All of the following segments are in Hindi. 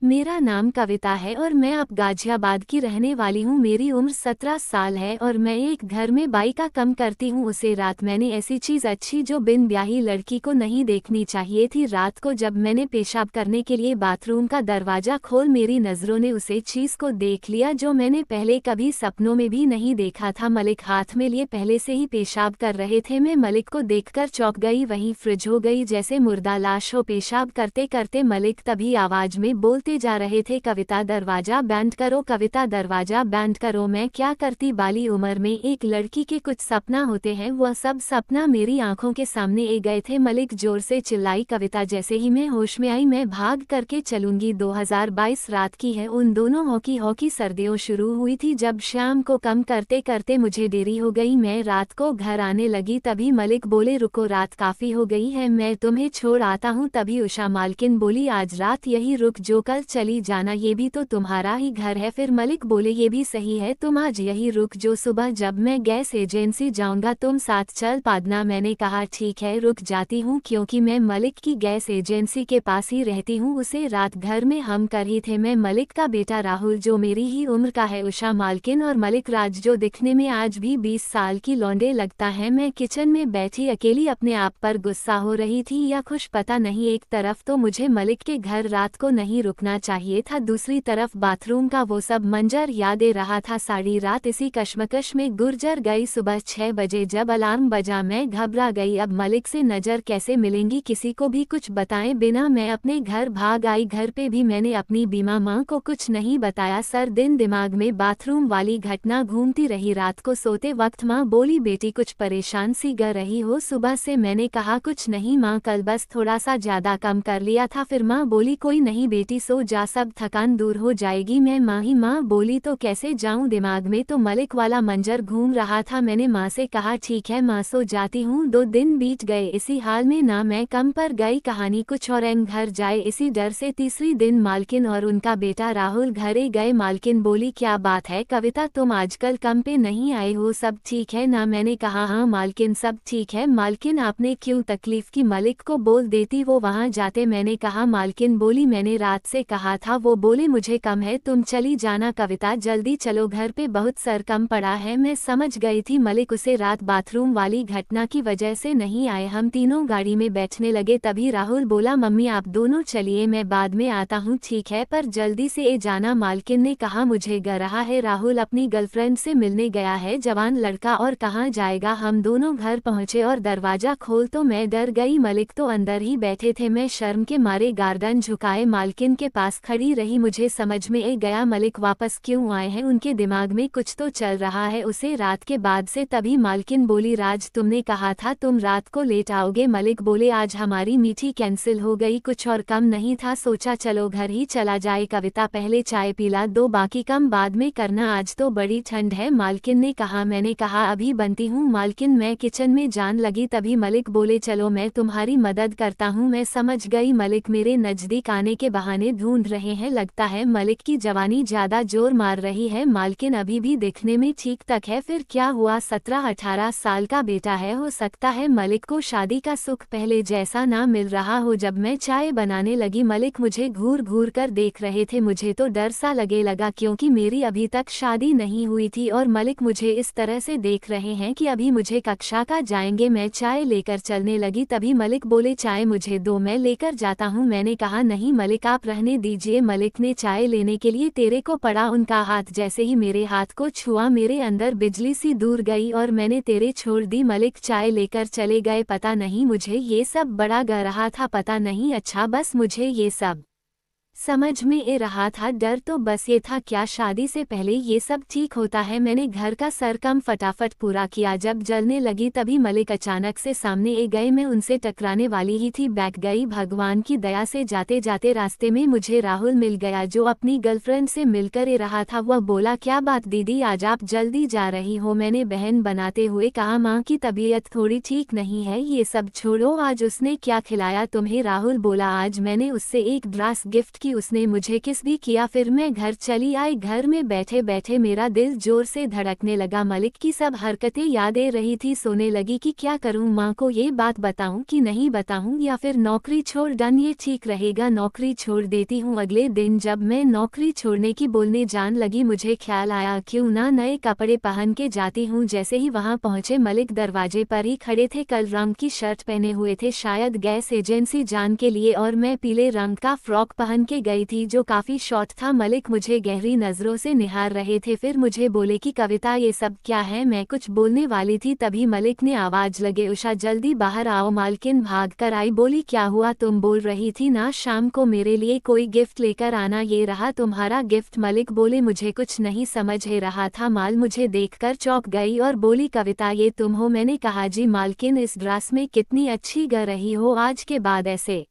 मेरा नाम कविता है और मैं अब गाजियाबाद की रहने वाली हूँ। मेरी उम्र 17 साल है और मैं एक घर में बाई का काम करती हूँ। उसे रात मैंने ऐसी चीज़ अच्छी जो बिन ब्याही लड़की को नहीं देखनी चाहिए थी। रात को जब मैंने पेशाब करने के लिए बाथरूम का दरवाज़ा खोल मेरी नज़रों ने उसे चीज़ को देख लिया जो मैंने पहले कभी सपनों में भी नहीं देखा था। मलिक हाथ में लिए पहले से ही पेशाब कर रहे थे। मैं मलिक को देखकर चौंक गई, वहीं फ्रिज हो गई जैसे मुर्दा लाश हो। पेशाब करते करते मलिक तभी आवाज़ में बोलते जा रहे थे, कविता दरवाजा बंद करो, कविता दरवाजा बंद करो। मैं क्या करती, बाली उम्र में एक लड़की के कुछ सपना होते हैं, वह सब सपना मेरी आंखों के सामने आ गए थे। मलिक जोर से चिल्लाई, कविता। जैसे ही मैं होश में आई, मैं भाग करके चलूंगी। 2022 रात की है। उन दोनों हॉकी सर्दियों शुरू हुई थी जब शाम को कम करते करते मुझे देरी हो गई। मैं रात को घर आने लगी तभी मलिक बोले, रुको, रात काफी हो गई है, मैं तुम्हें छोड़ आता हूँ। तभी उषा मालकिन बोली, आज रात यही रुक जो, कल चली जाना, ये भी तो तुम्हारा ही घर है। फिर मलिक बोले, ये भी सही है, तुम आज यही रुक जो, सुबह जब मैं गैस एजेंसी जाऊंगा तुम साथ चल पादना। मैंने कहा ठीक है, रुक जाती हूँ, क्योंकि मैं मलिक की गैस एजेंसी के पास ही रहती हूँ। उसे रात घर में हम कर ही थे। मैं मलिक का बेटा राहुल जो मेरी ही उम्र का है, उषा मालकिन और मलिक राज जो दिखने में आज भी 20 साल की लौंडे लगता है। मैं किचन में बैठी अकेली अपने आप पर गुस्सा हो रही थी या खुश, पता नहीं। एक तरफ तो मुझे मलिक के घर रात को नहीं रुकना चाहिए था, दूसरी तरफ बाथरूम का वो सब मंजर याद आ रहा था। सारी रात इसी कश्मकश में गुजर गई। सुबह 6 बजे जब अलार्म बजा मैं घबरा गई। अब मलिक से नज़र कैसे मिलेंगी, किसी को भी कुछ बताए बिना मैं अपने घर भाग आई। घर पे भी मैंने अपनी बीमा माँ को कुछ नहीं बताया। सर दिन दिमाग में बाथरूम वाली घटना घूमती रही। रात को सोते वक्त माँ बोली, बेटी कुछ परेशान सी गर रही हो। सुबह से मैंने कहा कुछ नहीं माँ, कल बस थोड़ा सा ज़्यादा कम कर लिया था। फिर माँ बोली, कोई नहीं बेटी, सो जा, सब थकान दूर हो जाएगी। मैं माँ बोली, तो कैसे जाऊं, दिमाग में तो मलिक वाला मंजर घूम रहा था। मैंने माँ से कहा ठीक है माँ, सो जाती हूँ। 2 दिन बीत गए इसी हाल में, ना मैं कम पर गई, कहानी कुछ और घर जाए इसी डर से। तीसरी दिन मालकिन और उनका बेटा राहुल घरे गए। मालकिन बोली, क्या बात है कविता, तुम आजकल कम पे नहीं आए हो, सब ठीक है ना? मैंने कहा हाँ मालकिन, सब ठीक है। मालकिन, आपने क्यों तकलीफ की, मलिक को बोल देती वो वहाँ जाते। मैंने कहा, मालकिन बोली, मैंने रात से कहा था। वो बोले, मुझे कम है, तुम चली जाना। कविता जल्दी चलो, घर पे बहुत सर कम पड़ा है। मैं समझ गई थी मलिक उसे रात बाथरूम वाली घटना की वजह से नहीं आए। हम तीनों गाड़ी में बैठने लगे तभी राहुल बोला, मम्मी आप दोनों चलिए, मैं बाद में आता हूँ। ठीक है, पर जल्दी से जाना। मालकिन ने कहा, मुझे ग रहा है, राहुल अपनी गर्लफ्रेंड से मिलने गया है, जवान लड़का, और कहाँ जाएगा। हम दोनों घर पहुँचे और दरवाजा खोल तो मैं डर गई, मलिक तो अंदर ही बैठे थे। मैं शर्म के मारे गर्दन झुकाए मालकिन के पास खड़ी रही। मुझे समझ में आ गया मलिक वापस क्यों आए हैं, उनके दिमाग में कुछ तो चल रहा है उसे रात के बाद से। तभी मालकिन बोली, राज तुमने कहा था तुम रात को लेट आओगे। मलिक बोले, आज हमारी मीठी कैंसिल हो गई, कुछ और कम नहीं था, सोचा चलो घर ही चला जाए। कविता पहले चाय पिला दो, बाकी कम बाद में करना, आज तो बड़ी ठंड है। मालकिन ने कहा। मैंने कहा अभी बनती हूँ मालकिन। मैं किचन में जान लगी तभी मलिक बोले, चलो मैं तुम्हारी मदद करता हूँ। मैं समझ गई मलिक मेरे नज़दीक आने के बहाने ढूंढ रहे हैं, लगता है मलिक की जवानी ज्यादा जोर मार रही है। मालकिन अभी भी दिखने में ठीक तक है, फिर क्या हुआ, 17-18 साल का बेटा है, हो सकता है मलिक को शादी का सुख पहले जैसा ना मिल रहा हो। जब मैं चाय बनाने लगी मलिक मुझे घूर घूर कर देख रहे थे। मुझे तो डर सा लगे लगा क्योंकि मेरी अभी तक शादी नहीं हुई थी और मलिक मुझे इस तरह से देख रहे हैं कि अभी मुझे कक्षा का जाएंगे। मैं चाय लेकर चलने लगी तभी मलिक बोले, चाय मुझे दो, मैं लेकर जाता हूँ। मैंने कहा नहीं मलिक आप रहने दीजिए। मलिक ने चाय लेने के लिए तेरे को पड़ा, उनका हाथ जैसे ही मेरे हाथ को छुआ मेरे अंदर बिजली सी दूर गई और मैंने तेरे छोड़ दी। मलिक चाय लेकर चले गए। पता नहीं मुझे ये सब बड़ा ग रहा था, पता नहीं, अच्छा बस मुझे ये सब समझ में आ रहा था। डर तो बस ये था, क्या शादी से पहले ये सब ठीक होता है। मैंने घर का सरकम फटाफट पूरा किया। जब जलने लगी तभी मलिक अचानक से सामने आ गए। मैं उनसे टकराने वाली ही थी, बैठ गई। भगवान की दया से जाते जाते रास्ते में मुझे राहुल मिल गया जो अपनी गर्लफ्रेंड से मिलकर आ रहा था। वह बोला, क्या बात दीदी आज आप जल्दी जा रही हो? मैंने बहन बनाते हुए कहा, माँ की तबीयत थोड़ी ठीक नहीं है, ये सब छोड़ो, आज उसने क्या खिलाया तुम्हें? राहुल बोला, आज मैंने उससे एक ड्रेस गिफ्ट कि उसने मुझे किस भी किया। फिर मैं घर चली आई। घर में बैठे बैठे मेरा दिल जोर से धड़कने लगा। मलिक की सब हरकतें याद आ रही थी। सोने लगी कि क्या करूं, माँ को ये बात बताऊं कि नहीं बताऊं, या फिर नौकरी छोड़ डन ये ठीक रहेगा, नौकरी छोड़ देती हूँ। अगले दिन जब मैं नौकरी छोड़ने की बोलने जान लगी, मुझे ख्याल आया क्यों ना नए कपड़े पहन के जाती हूँ। जैसे ही वहाँ पहुँचे मलिक दरवाजे पर ही खड़े थे। कल रंग की शर्ट पहने हुए थे, शायद गैस एजेंसी जान के लिए, और मैं पीले रंग का फ्रॉक पहन के गई थी जो काफी शॉर्ट था। मलिक मुझे गहरी नजरों से निहार रहे थे। फिर मुझे बोले कि कविता ये सब क्या है। मैं कुछ बोलने वाली थी तभी मलिक ने आवाज लगे, उषा जल्दी बाहर आओ। मालकिन भाग कर आई, बोली क्या हुआ, तुम बोल रही थी ना शाम को मेरे लिए कोई गिफ्ट लेकर आना, ये रहा तुम्हारा गिफ्ट। मलिक बोले मुझे कुछ नहीं समझ आ रहा था। माल मुझे देखकर चौंक गई और बोली कविता ये तुम हो। मैंने कहा जी मालकिन, इस ड्रेस में कितनी अच्छी ग रही हो, आज के बाद ऐसे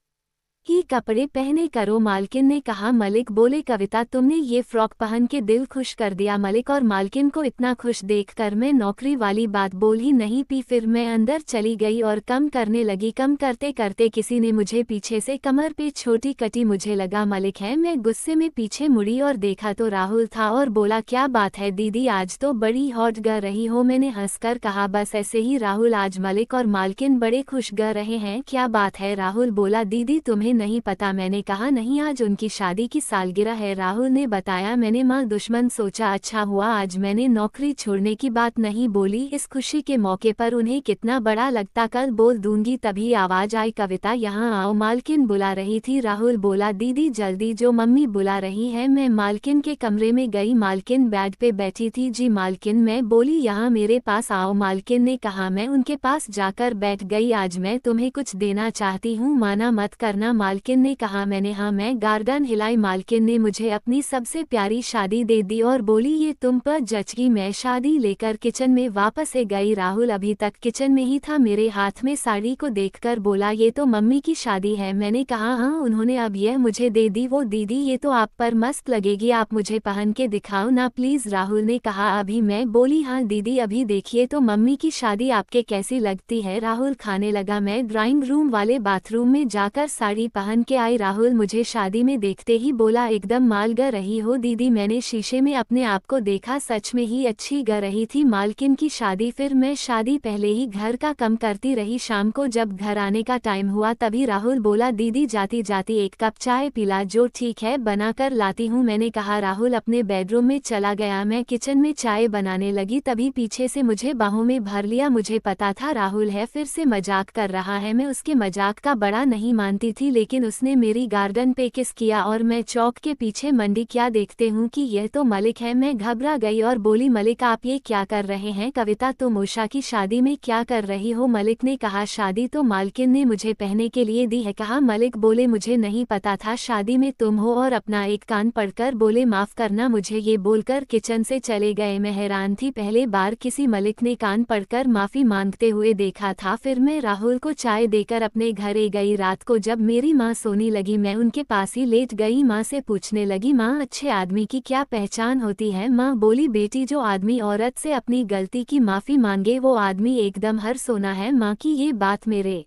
ही कपड़े पहने करो, मालकिन ने कहा। मलिक बोले कविता तुमने ये फ्रॉक पहन के दिल खुश कर दिया। मलिक और मालकिन को इतना खुश देखकर मैं नौकरी वाली बात बोल ही नहीं पी। फिर मैं अंदर चली गई और कम करने लगी। कम करते करते किसी ने मुझे पीछे से कमर पे छोटी कटी। मुझे लगा मलिक है। मैं गुस्से में पीछे मुड़ी और देखा तो राहुल था और बोला क्या बात है दीदी, आज तो बड़ी हॉट ग रही हो। मैंने हंसकर कहा बस ऐसे ही राहुल, आज मलिक और मालकिन बड़े खुश ग रहे हैं, क्या बात है। राहुल बोला दीदी तुम्हें नहीं पता। मैंने कहा नहीं, आज उनकी शादी की सालगिरह है। राहुल ने बताया। मैंने माँ दुश्मन सोचा, अच्छा हुआ आज मैंने नौकरी छोड़ने की बात नहीं बोली, इस खुशी के मौके पर उन्हें कितना बड़ा लगता, कल बोल दूंगी। तभी आवाज आई कविता यहाँ आओ, मालकिन बुला रही थी। राहुल बोला दीदी जल्दी, जो मम्मी बुला रही है। मैं मालकिन के कमरे में गई, मालकिन बेड पे बैठी थी। जी मालकिन, मैं बोली यहाँ मेरे पास आओ। मालकिन ने कहा। मैं उनके पास जाकर बैठ गई। आज मैं तुम्हें कुछ देना चाहती हूँ, माना मत करना, मालकिन ने कहा। मैंने हाँ। मैं गार्डन हिलाई। मालकिन ने मुझे अपनी सबसे प्यारी शादी दे दी और बोली ये तुम पर जचगी। मैं शादी लेकर किचन में वापस से गई। राहुल अभी तक किचन में ही था। मेरे हाथ में साड़ी को देखकर बोला ये तो मम्मी की शादी है। मैंने कहा हाँ, उन्होंने अब यह मुझे दे दी। वो दीदी ये तो आप पर मस्त लगेगी, आप मुझे पहन के दिखाओ ना प्लीज, राहुल ने कहा। अभी मैं बोली हाँ दीदी अभी देखिए तो मम्मी की शादी आपके कैसी लगती है। राहुल खाने लगा। मैं ड्राइंग रूम वाले बाथरूम में जाकर साड़ी पहन के आई। राहुल मुझे शादी में देखते ही बोला एकदम माल ग रही हो दीदी। मैंने शीशे में अपने आप को देखा, सच में ही अच्छी ग रही थी। मालकिन की शादी। फिर मैं शादी पहले ही घर का कम करती रही। शाम को जब घर आने का टाइम हुआ तभी राहुल बोला दीदी जाती जाती एक कप चाय पिला, जो ठीक है बना कर लाती हूँ। मैंने कहा। राहुल अपने बेडरूम में चला गया। मैं किचन में चाय बनाने लगी तभी पीछे से मुझे बाहों में भर लिया। मुझे पता था राहुल है, फिर से मजाक कर रहा है। मैं उसके मजाक का बड़ा नहीं मानती थी, लेकिन उसने मेरी गार्डन पे किस किया और मैं चौक के पीछे मंडी। क्या देखते हूँ कि यह तो मलिक है। मैं घबरा गई और बोली मलिक आप ये क्या कर रहे हैं। कविता तुम उषा की शादी में क्या कर रही हो। मलिक ने कहा शादी तो मालकिन ने मुझे पहनने के लिए दी है। कहा। मलिक बोले मुझे नहीं पता था शादी में तुम हो, और अपना एक कान पकड़कर बोले माफ करना मुझे, ये बोलकर किचन से चले गए। मैं हैरान थी, पहले बार किसी मलिक ने कान पकड़कर माफी मांगते हुए देखा था। फिर मैं राहुल को चाय देकर अपने घर गई। रात को जब मेरी माँ सोने लगी मैं उनके पास ही लेट गई। माँ से पूछने लगी माँ अच्छे आदमी की क्या पहचान होती है। माँ बोली बेटी जो आदमी औरत से अपनी गलती की माफी मांगे वो आदमी एकदम हर सोना है। माँ की ये बात मेरे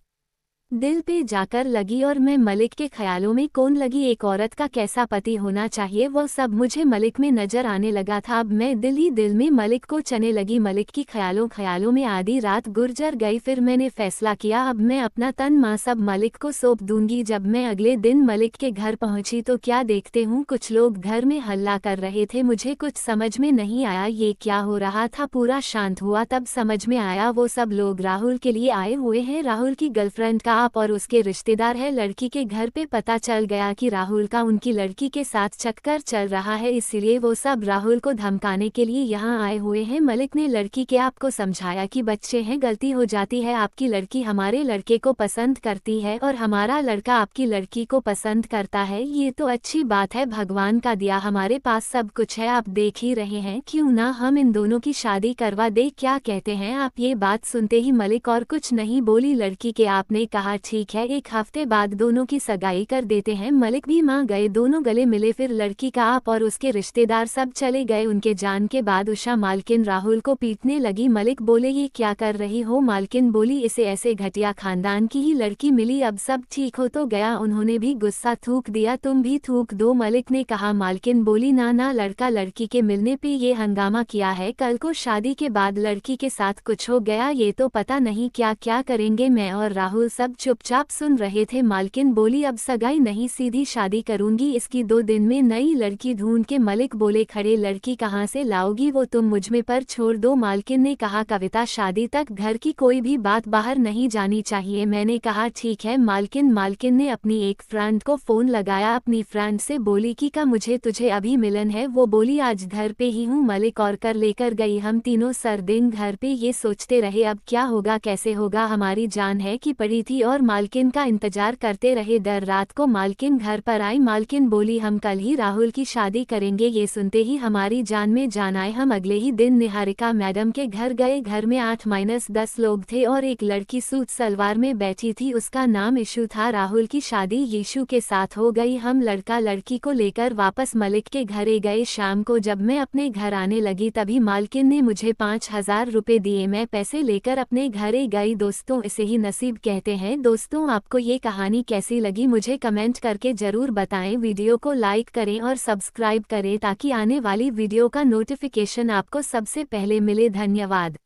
दिल पे जाकर लगी और मैं मलिक के ख्यालों में कौन लगी। एक औरत का कैसा पति होना चाहिए वो सब मुझे मलिक में नजर आने लगा था। अब मैं दिल ही दिल में मलिक को चने लगी। मलिक की ख्यालों में आधी रात गुजर गई। फिर मैंने फैसला किया अब मैं अपना तन मन सब मलिक को सौंप दूंगी। जब मैं अगले दिन मलिक के घर पहुंची तो क्या देखते हूँ कुछ लोग घर में हल्ला कर रहे थे। मुझे कुछ समझ में नहीं आया ये क्या हो रहा था। पूरा शांत हुआ तब समझ में आया वो सब लोग राहुल के लिए आए हुए हैं। राहुल की गर्लफ्रेंड का आप और उसके रिश्तेदार है। लड़की के घर पे पता चल गया कि राहुल का उनकी लड़की के साथ चक्कर चल रहा है, इसलिए वो सब राहुल को धमकाने के लिए यहाँ आए हुए हैं। मलिक ने लड़की के आप को समझाया कि बच्चे हैं, गलती हो जाती है। आपकी लड़की हमारे लड़के को पसंद करती है और हमारा लड़का आपकी लड़की को पसंद करता है, ये तो अच्छी बात है। भगवान का दिया, हमारे पास सब कुछ है, आप देख ही रहे हैं, क्यों ना हम इन दोनों की शादी करवा दे। क्या कहते हैं आप। ये बात सुनते ही मलिक और कुछ नहीं बोली। लड़की के आप ने कहा कहा ठीक है, एक हफ्ते बाद दोनों की सगाई कर देते हैं। मलिक भी मान गए, दोनों गले मिले। फिर लड़की का आप और उसके रिश्तेदार सब चले गए। उनके जान के बाद उषा मालकिन राहुल को पीटने लगी। मलिक बोले ये क्या कर रही हो? मालकिन बोली इसे ऐसे घटिया खानदान की ही लड़की मिली, अब सब ठीक हो तो गया। उन्होंने भी गुस्सा थूक दिया, तुम भी थूक दो, मलिक ने कहा। मालकिन बोली ना ना, लड़का लड़की के मिलने पे ये हंगामा किया है, कल को शादी के बाद लड़की के साथ कुछ हो गया ये तो पता नहीं क्या क्या करेंगे। मैं और राहुल सब चुपचाप सुन रहे थे। मालकिन बोली अब सगाई नहीं, सीधी शादी करूंगी इसकी, 2 दिन में नई लड़की ढूंढ के। मलिक बोले खड़े, लड़की कहाँ से लाओगी, वो तुम मुझमें पर छोड़ दो। मालकिन ने कहा कविता, शादी तक घर की कोई भी बात बाहर नहीं जानी चाहिए। मैंने कहा ठीक है मालकिन ने अपनी एक फ्रेंड को फोन लगाया, अपनी फ्रेंड से बोली कि का मुझे तुझे अभी मिलन है। वो बोली आज घर पे ही हूँ। मलिक और कर लेकर गई। हम तीनों सर दिन घर पे ये सोचते रहे अब क्या होगा कैसे होगा, हमारी जान है कि पड़ी थी और मालकिन का इंतजार करते रहे। देर रात को मालकिन घर पर आई। मालकिन बोली हम कल ही राहुल की शादी करेंगे। ये सुनते ही हमारी जान में जान आए। हम अगले ही दिन निहारिका मैडम के घर गए। घर में 8-10 लोग थे और एक लड़की सूट सलवार में बैठी थी, उसका नाम ईशु था। राहुल की शादी यीशु के साथ हो गई। हम लड़का लड़की को लेकर वापस मलिक के घरे गए। शाम को जब मैं अपने घर आने लगी तभी मालकिन ने मुझे 5,000 रुपए दिए। मैं पैसे लेकर अपने घरे गई। दोस्तों इसे ही नसीब कहते हैं। दोस्तों आपको ये कहानी कैसी लगी मुझे कमेंट करके जरूर बताएं। वीडियो को लाइक करें और सब्सक्राइब करें ताकि आने वाली वीडियो का नोटिफिकेशन आपको सबसे पहले मिले। धन्यवाद।